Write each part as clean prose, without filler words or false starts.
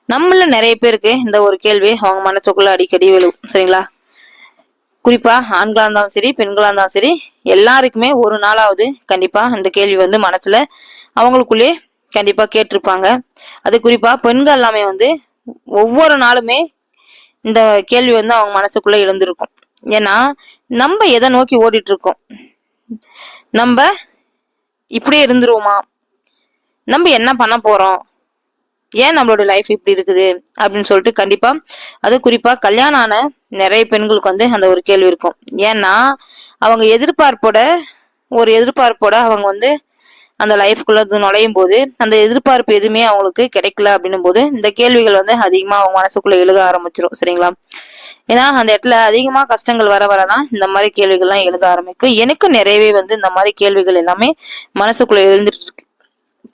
நம்மள நிறைய பேருக்கு இந்த ஒரு கேள்வி அவங்க மனசுக்குள்ள அடிக்கடி விழும். சரிங்களா? குறிப்பா ஆண்களா இருந்தாலும் சரி, பெண்களா இருந்தாலும் சரி, எல்லாருக்குமே ஒரு நாளாவது கண்டிப்பா இந்த கேள்வி மனசுல அவங்களுக்குள்ளே கண்டிப்பா கேட்டிருப்பாங்க. அது குறிப்பா பெண்கள் எல்லாமே ஒவ்வொரு நாளுமே இந்த கேள்வி அவங்க மனசுக்குள்ள எழுந்திருக்கும். ஏன்னா நம்ம எதை நோக்கி ஓடிட்டு இருக்கோம்? நம்ம இப்படியே இருந்துருவோமா? நம்ம என்ன பண்ண போறோம்? ஏன் நம்மளோட லைஃப் இப்படி இருக்குது அப்படின்னு சொல்லிட்டு கண்டிப்பா அது குறிப்பா கல்யாணம் ஆன நிறைய பெண்களுக்கு அந்த ஒரு கேள்வி இருக்கும். ஏன்னா அவங்க எதிர்பார்ப்போட அவங்க அந்த லைஃப்குள்ள நுழையும் போது அந்த எதிர்பார்ப்பு எதுவுமே அவங்களுக்கு கிடைக்கல அப்படின்னும் போது இந்த கேள்விகள் அதிகமா அவங்க மனசுக்குள்ள எழுத ஆரம்பிச்சிடும். சரிங்களா? ஏன்னா அந்த இடத்துல அதிகமா கஷ்டங்கள் வர வரதான் இந்த மாதிரி கேள்விகள்லாம் எழுத ஆரம்பிக்கும். எனக்கு நிறையவே இந்த மாதிரி கேள்விகள் எல்லாமே மனசுக்குள்ள எழுந்துட்டு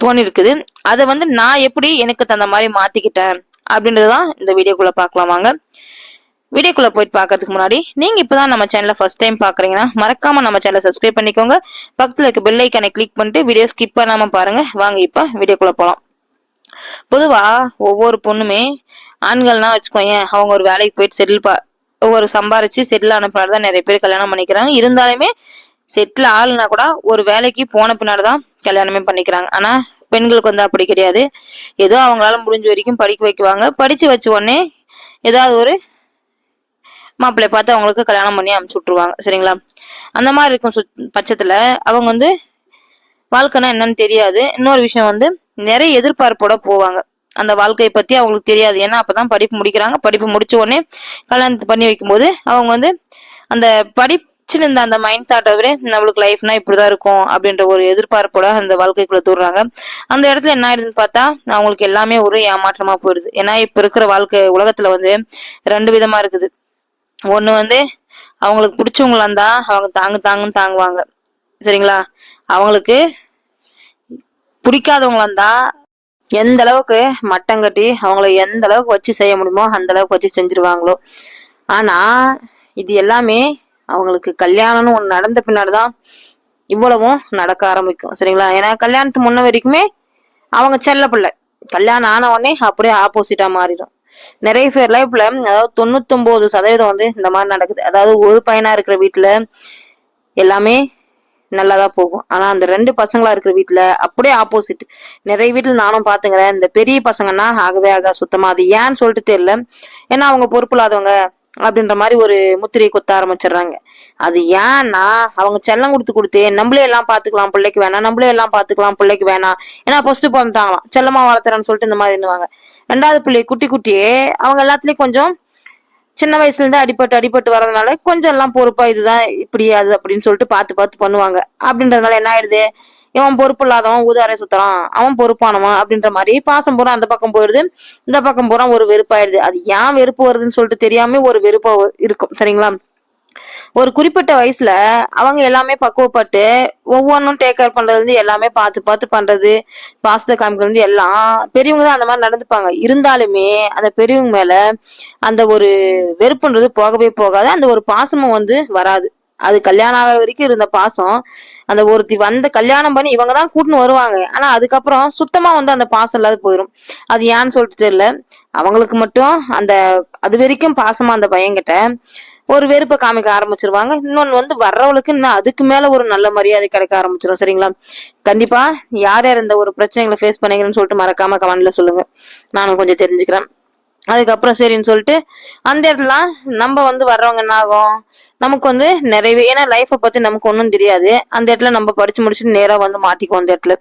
தோணிருக்குது. அதை நான் எப்படி எனக்கு தகுந்த மாதிரி மாத்திக்கிட்டேன் அப்படின்றதுதான் இந்த வீடியோக்குள்ள பாக்கலாம் வாங்க. வீடியோக்குள்ள போயிட்டு பாக்கிறதுக்கு முன்னாடி நீங்க இப்பதான் நம்ம சேனலை ஃபர்ஸ்ட் டைம் பாக்குறீங்கன்னா மறக்காம நம்ம சேனலை சப்ஸ்கிரைப் பண்ணிக்கோங்க. பக்கத்துல இருக்க பெல் ஐக்கானை கிளிக் பண்ணிட்டு வீடியோ ஸ்கிப் பண்ணாம பாருங்க. வாங்க இப்ப வீடியோக்குள்ள போலாம். பொதுவா ஒவ்வொரு பொண்ணுமே ஆண்கள்னா வச்சுக்கோங்க, அவங்க ஒரு வேலைக்கு போயிட்டு ஒரு சம்பாரிச்சு செட்டில் ஆன பின்னாடிதான் நிறைய பேர் கல்யாணம் பண்ணிக்கிறாங்க. இருந்தாலுமே செட்டில் ஆளுனா கூட ஒரு வேலைக்கு போன பின்னாடிதான் கல்யாணமே பண்ணிக்கிறாங்க. ஆனா பெண்களுக்கு அப்படி கிடையாது. ஏதோ அவங்களால முடிஞ்ச வரைக்கும் படிக்க வைக்குவாங்க. படிச்சு வச்ச உடனே ஏதாவது ஒரு மாப்பிள்ளைய பார்த்து அவங்களுக்கு கல்யாணம் பண்ணி அமுச்சு விட்டுருவாங்க. சரிங்களா? அந்த மாதிரி இருக்கும் பட்சத்துல அவங்க வாழ்க்கைன்னா என்னன்னு தெரியாது. இன்னொரு விஷயம் நிறைய எதிர்பார்ப்போட போவாங்க. அந்த வாழ்க்கையை பத்தி அவங்களுக்கு தெரியாது. ஏன்னா அப்பதான் படிப்பு முடிக்கிறாங்க. படிப்பு முடிச்ச உடனே கல்யாணத்தை பண்ணி வைக்கும் போது அவங்க அந்த படிச்சுன்னு இருந்த அந்த மைண்ட் தாட்டை விட நம்மளுக்கு லைஃப்னா இப்படிதான் இருக்கும் அப்படின்ற ஒரு எதிர்பார்ப்போட அந்த வாழ்க்கைக்குள்ள தூடுறாங்க. அந்த இடத்துல என்ன ஆயிடுதுன்னு பார்த்தா அவங்களுக்கு எல்லாமே ஒரு ஏமாற்றமா போயிடுது. ஏன்னா இப்ப இருக்கிற வாழ்க்கை உலகத்துல ரெண்டு விதமா இருக்குது. ஒண்ணு அவங்களுக்கு பிடிச்சவங்களா இருந்தா அவங்க தாங்குன்னு தாங்குவாங்க. சரிங்களா? அவங்களுக்கு பிடிக்காதவங்களா இருந்தா எந்த அளவுக்கு மட்டம் கட்டி அவங்கள எந்த அளவுக்கு வச்சு செய்ய முடியுமோ அந்த அளவுக்கு வச்சு செஞ்சிருவாங்களோ. ஆனா இது எல்லாமே அவங்களுக்கு கல்யாணம்னு ஒண்ணு நடந்த பின்னாடிதான் இவ்வளவும் நடக்க ஆரம்பிக்கும். சரிங்களா? ஏன்னா கல்யாணத்துக்கு முன்ன வரைக்குமே அவங்க செல்ல பிள்ளை. கல்யாணம் ஆன உடனே அப்படியே ஆப்போசிட்டா மாறிடும். நிறைய பேர் லைஃப்ல அதாவது 99% இந்த மாதிரி நடக்குது. அதாவது ஒரு பையனா இருக்கிற வீட்டுல எல்லாமே நல்லாதான் போகும். ஆனா அந்த ரெண்டு பசங்களா இருக்கிற வீட்டுல அப்படியே ஆப்போசிட். நிறைய வீட்டுல நானும் பாத்துக்கிறேன். இந்த பெரிய பசங்கன்னா ஆகவே சுத்தமா. அது ஏன்னு சொல்லிட்டு தெரியல. ஏன்னா அவங்க பொறுப்பு இல்லாதவங்க அப்படின்ற மாதிரி ஒரு முத்திரையை குத்த ஆரம்பிச்சிடுறாங்க. அது ஏன்னா அவங்க செல்லம் கொடுத்து நம்மளே எல்லாம் பாத்துக்கலாம் பிள்ளைக்கு வேணாம், நம்மளே எல்லாம் பாத்துக்கலாம் பிள்ளைக்கு வேணாம். ஏன்னா ஃபர்ஸ்ட் பிறந்துட்டாங்களாம், செல்லமா வளர்த்துறேன்னு சொல்லிட்டு இந்த மாதிரி இருந்துவாங்க. ரெண்டாவது பிள்ளைய குட்டியே அவங்க எல்லாத்துலயும் கொஞ்சம் சின்ன வயசுல இருந்து அடிபட்டு வர்றதுனால கொஞ்சம் எல்லாம் பொறுப்பா இதுதான் இப்படி அது அப்படின்னு சொல்லிட்டு பார்த்து பண்ணுவாங்க. அப்படின்றதுனால என்ன ஆயிடுது, இவன் பொறுப்பு இல்லாதவன் ஊதாரை சுத்துறான், அவன் பொறுப்பானவன் அப்படின்ற மாதிரி பாசம் பூரா அந்த பக்கம் போயிடுது. இந்த பக்கம் பூரா ஒரு வெறுப்பாயிடுது. அது ஏன் வெறுப்பு வருதுன்னு சொல்லிட்டு தெரியாம ஒரு வெறுப்பா இருக்கும். சரிங்களா? ஒரு குறிப்பிட்ட வயசுல அவங்க எல்லாமே பக்குவப்பட்டு ஒவ்வொன்றும் டேக் கேர் பண்றது எல்லாமே பார்த்து பண்றது, பாசத்தை காமிக்கிறது எல்லாம் பெரியவங்க தான் அந்த மாதிரி நடந்துப்பாங்க. இருந்தாலுமே அந்த பெரியவங்க மேல அந்த ஒரு வெறுப்புன்றது போகவே போகாது. அந்த ஒரு பாசமும் வராது. அது கல்யாணம் ஆகிற வரைக்கும் இருந்த பாசம் அந்த ஒருத்தி கல்யாணம் பண்ணி இவங்கதான் கூட்டின்னு வருவாங்க. ஆனா அதுக்கப்புறம் சுத்தமா அந்த பாசம் இல்லாத போயிடும். அது ஏன்னு சொல்லிட்டு தெரியல. அவங்களுக்கு மட்டும் அது வரைக்கும் பாசமா அந்த பையன்கிட்ட ஒரு வெறுப்பை காமிக்க ஆரம்பிச்சிருவாங்க. இன்னொன்னு வர்றவளுக்கு இன்னும் அதுக்கு மேல ஒரு நல்ல மரியாதை கிடைக்க ஆரம்பிச்சிடும். சரிங்களா? கண்டிப்பா யார் யார் இந்த ஒரு பிரச்சனைகளை ஃபேஸ் பண்ணீங்கன்னு சொல்லிட்டு மறக்காம கமெண்ட்ல சொல்லுங்க, நானும் கொஞ்சம் தெரிஞ்சுக்கிறேன். அதுக்கப்புறம் சரின்னு சொல்லிட்டு அந்த இடத்துல நம்ம வர்றவங்க என்ன ஆகும், நமக்கு நிறையவே, ஏன்னா லைஃப்பை பத்தி நமக்கு ஒன்றும் தெரியாது. அந்த இடத்துல நம்ம படிச்சு முடிச்சுட்டு நேரா மாட்டிக்குவோம். அந்த இடத்துல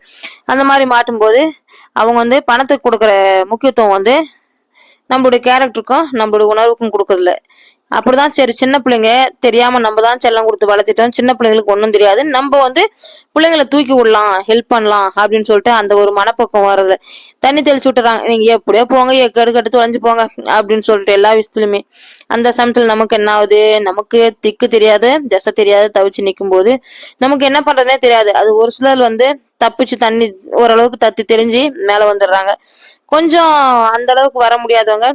அந்த மாதிரி மாட்டும் போது அவங்க பணத்துக்கு கொடுக்குற முக்கியத்துவம் நம்மளுடைய கேரக்டருக்கும் நம்மளுடைய உணர்வுக்கும் கொடுக்கறதில்ல. அப்படிதான். சரி, சின்ன பிள்ளைங்க தெரியாம நம்ம தான் செல்லம் கொடுத்து வளர்த்திட்டோம். சின்ன பிள்ளைங்களுக்கு ஒன்றும் தெரியாது. நம்ம பிள்ளைங்களை தூக்கி விடலாம், ஹெல்ப் பண்ணலாம் அப்படின்னு சொல்லிட்டு அந்த ஒரு மனப்பக்கம் வர்றது. தண்ணி தெளிச்சு விட்டுறாங்க, நீங்க எப்படியோ போங்க, கெடுக்கட்டு தொலைஞ்சு போங்க அப்படின்னு சொல்லிட்டு எல்லா விஷயத்துலயுமே. அந்த சமயத்துல நமக்கு என்ன ஆகுது, நமக்கு திக்கு தெரியாது திசை தெரியாது தவிச்சு நிக்கும் போது நமக்கு என்ன பண்றதுனே தெரியாது. அது ஒரு சிலர் தப்பிச்சு தண்ணி ஓரளவுக்கு தத்தி தெரிஞ்சு மேல வந்துடுறாங்க. கொஞ்சம் அந்த அளவுக்கு வர முடியாதவங்க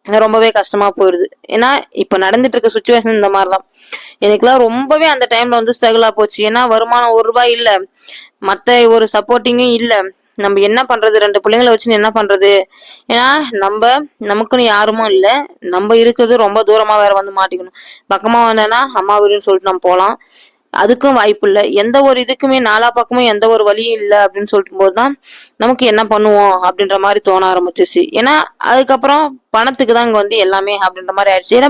ரொம்பவே கஷ்டமா போயிடுது. ஏன்னா இப்ப நடந்துட்டு இருக்க சுச்சுவேஷன் இந்த மாதிரிதான். எனக்குலாம் ரொம்பவே அந்த டைம்ல ஸ்ட்ரகிளா போச்சு. ஏன்னா வருமானம் 1 ரூபாய் இல்ல, மத்த ஒரு சப்போர்ட்டிங்கும் இல்ல. நம்ம என்ன பண்றது, 2 பிள்ளைங்களை வச்சு என்ன பண்றது? ஏன்னா நமக்குன்னு யாருமும் இல்ல. நம்ம இருக்கிறது ரொம்ப தூரமா வேற வந்து மாட்டிக்கணும். பக்கமா வந்தேன்னா அம்மா வீடுன்னு சொல்லிட்டு நம்ம போலாம். அதுக்கும் வாய்ப்பு இல்ல. எந்த ஒரு இதுக்குமே நாலா பக்கமும் எந்த ஒரு வழியும் இல்ல அப்படின்னு சொல்லும் போதுதான் நமக்கு என்ன பண்ணுவோம் அப்படின்ற மாதிரி தோண ஆரம்பிச்சிச்சு. ஏன்னா அதுக்கப்புறம் பணத்துக்கு தான் இங்க வந்து எல்லாமே அப்படின்ற மாதிரி ஆயிடுச்சு. ஏன்னா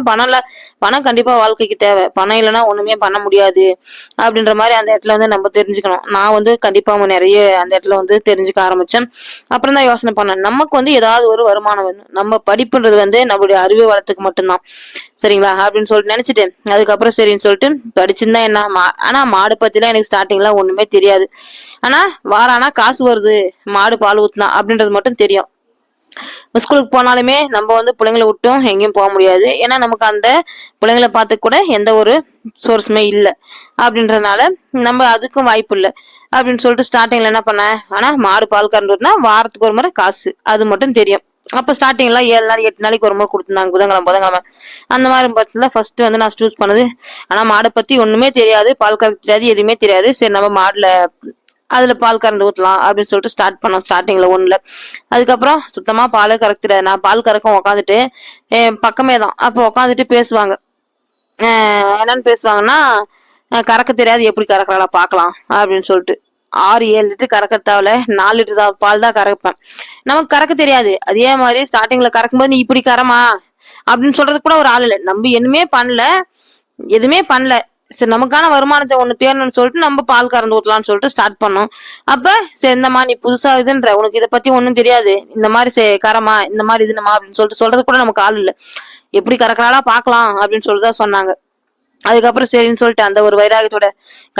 பணம் கண்டிப்பா வாழ்க்கைக்கு தேவை. பணம் இல்லைன்னா ஒண்ணுமே பண்ண முடியாது அப்படின்ற மாதிரி அந்த இடத்துல வந்து நம்ம தெரிஞ்சுக்கணும். நான் வந்து கண்டிப்பா நிறைய அந்த இடத்துல வந்து தெரிஞ்சுக்க ஆரம்பிச்சேன். அப்புறம் தான் யோசனை பண்ணேன், நமக்கு வந்து ஏதாவது ஒரு வருமானம் வேணும். நம்ம படிப்புன்றது வந்து நம்மளுடைய அறிவு வளத்துக்கு மட்டும்தான், சரிங்களா அப்படின்னு சொல்லிட்டு நினைச்சிட்டு அதுக்கப்புறம் சரின்னு சொல்லிட்டு படிச்சிருந்தா என்ன. ஆனா மாடு பத்திலாம் எனக்கு ஸ்டார்டிங்ல ஒண்ணுமே தெரியாது. ஆனா வாரானா காசு வருது, மாடு பால் ஊத்துனா அப்படின்றது மட்டும் தெரியும். ஸ்கூலுக்கு போனாலுமே நம்ம வந்து பிள்ளைங்களை விட்டும் எங்கேயும் போக முடியாது. ஏன்னா நமக்கு அந்த பிள்ளைங்களை பார்த்து கூட எந்த ஒரு சோர்ஸுமே இல்லை அப்படின்றதுனால நம்ம அதுக்கும் வாய்ப்பு இல்லை அப்படின்னு சொல்லிட்டு ஸ்டார்டிங்ல என்ன பண்ணேன், ஆனா மாடு பால் கறந்துனா வாரத்துக்கு ஒரு முறை காசு, அது மட்டும் தெரியும். அப்ப ஸ்டார்டிங்ல 7 நாள் 8 நாளைக்கு ஒரு முறை கொடுத்துருந்தாங்க, புதன்கிழமை. அந்த மாதிரி பட்சத்துல ஃபர்ஸ்ட் வந்து நான் சூஸ் பண்ணது. ஆனா மாடை பத்தி ஒண்ணுமே தெரியாது, பால் கறக்க தெரியாது, எதுவுமே தெரியாது. சரி நம்ம மாடுல அதுல பால் கறந்து ஊத்தலாம் அப்படின்னு சொல்லிட்டு ஸ்டார்ட் பண்ணோம் ஸ்டார்டிங்ல 1ல. அதுக்கப்புறம் சுத்தமா பாலே கறக்க தெரியாது. நான் பால் கறக்க உட்காந்துட்டு பக்கமே தான் அப்ப உட்காந்துட்டு பேசுவாங்க. என்னன்னு பேசுவாங்கன்னா, கறக்க தெரியாது, எப்படி கறக்குறாளா பாக்கலாம் அப்படின்னு சொல்லிட்டு 6-7 லிட்டர் கறக்க தேவையில்ல, 4 லிட்டர் தான் பால் தான் கறப்பேன். நமக்கு கறக்க தெரியாது. அதே மாதிரி ஸ்டார்டிங்ல கறக்கும் போது நீ இப்படி கறமா அப்படின்னு சொல்றதுக்கு கூட ஒரு ஆள் இல்லை. நம்ம எதுவுமே பண்ணல. சரி நமக்கான வருமானத்தை ஒண்ணு தேரணும்னு சொல்லிட்டு நம்ம பால் கறந்து ஊத்தலாம்னு சொல்லிட்டு ஸ்டார்ட் பண்ணோம். அப்ப சரி இந்தமா நீ புதுசா இதுன்ற, உனக்கு இதை பத்தி ஒண்ணும் தெரியாது, இந்த மாதிரி கரமா இந்த மாதிரி இதுனமா அப்படின்னு சொல்லிட்டு சொல்றது கூட நமக்கு ஆள் இல்லை. எப்படி கறக்குறாளா பாக்கலாம் அப்படின்னு சொல்லிதான் சொன்னாங்க. அதுக்கப்புறம் சரின்னு சொல்லிட்டு அந்த ஒரு வைராகத்தோட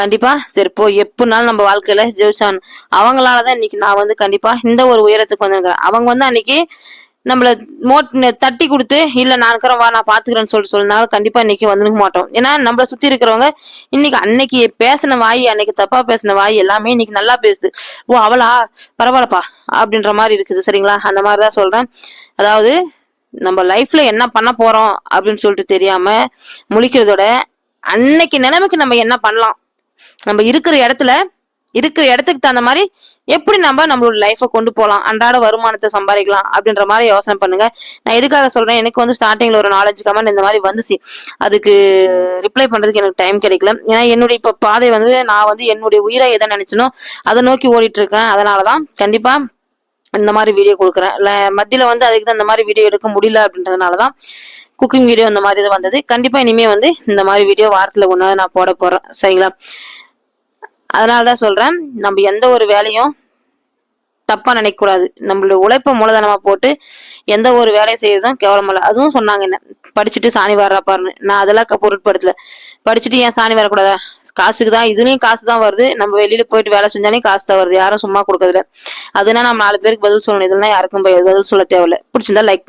கண்டிப்பா சரி போ, எப்படினாலும் நம்ம வாழ்க்கையில ஜெயிச்சான். அவங்களாலதான் இன்னைக்கு நான் வந்து கண்டிப்பா இந்த ஒரு உயரத்துக்கு வந்திருக்கிறேன். அவங்க வந்து அன்னைக்கு நம்மள தட்டி கொடுத்து இல்ல நான் இருக்கிறேன் வா நான் பாத்துக்கிறேன்னு சொல்லிட்டு சொன்னாலும் கண்டிப்பா இன்னைக்கு வந்துருக்க மாட்டோம். ஏன்னா நம்மள சுத்தி இருக்கிறவங்க அன்னைக்கு பேசின வாய், அன்னைக்கு தப்பா பேசின வாய் எல்லாமே இன்னைக்கு நல்லா பேசுது. ஓ அவளா, பரவாயில்லப்பா அப்படின்ற மாதிரி இருக்குது, சரிங்களா? அந்த மாதிரிதான் சொல்றேன். அதாவது நம்ம லைஃப்ல என்ன பண்ண போறோம் அப்படின்னு சொல்லிட்டு தெரியாம முழிக்கிறதோட அன்னைக்கு நிலைமைக்கு நம்ம என்ன பண்ணலாம், நம்ம இருக்கிற இடத்துக்கு தகுந்த மாதிரி எப்படி நம்மளோட லைஃப கொண்டு போகலாம், அன்றாட வருமானத்தை சம்பாதிக்கலாம் அப்படின்ற மாதிரி யோசனை பண்ணுங்க. நான் எதுக்காக சொல்றேன், எனக்கு வந்து ஸ்டார்டிங்ல ஒரு 4-5 கமெண்ட் இந்த மாதிரி வந்துச்சு. அதுக்கு ரிப்ளை பண்றதுக்கு எனக்கு டைம் கிடைக்கல. ஏன்னா என்னுடைய இப்ப பாதை வந்து நான் வந்து என்னுடைய உயிரை எதை நினைச்சனோ அதை நோக்கி ஓடிட்டு இருக்கேன். அதனாலதான் கண்டிப்பா இந்த மாதிரி வீடியோ கொடுக்குறேன். மத்தியில வந்து அதுக்கு தான் இந்த மாதிரி வீடியோ எடுக்க முடியல அப்படின்றதுனாலதான் குக்கிங் வீடியோ இந்த மாதிரி இது வந்தது. கண்டிப்பா இனிமே வந்து இந்த மாதிரி வீடியோ வாரத்துல 1 நாள் நான் போட போறேன், சரிங்களா? அதனாலதான் சொல்றேன், நம்ம எந்த ஒரு வேலையும் தப்பா நினைக்க கூடாது. நம்மளுடைய உழைப்ப மூலதனமா போட்டு எந்த ஒரு வேலையை செய்யறதும் கேவலமல்ல. அதுவும் சொன்னாங்க என்ன, படிச்சுட்டு சாணி வர்றா பாருன்னு. நான் அதெல்லாம் பொருட்படுத்தல. படிச்சுட்டு ஏன் சாணி வரக்கூடாதா? காசுக்கு தான், இதுலயும் காசு தான் வருது. நம்ம வெளியில போயிட்டு வேலை செஞ்சாலே காசு தான் வருது, யாரும் சும்மா கொடுக்கறதில்ல. அதுனா நம்ம 4 பேருக்கு பதில் சொல்லணும். இதெல்லாம் யாருக்கும் பதில் சொல்ல தேவையில்ல. பிடிச்சிருந்தா லைக்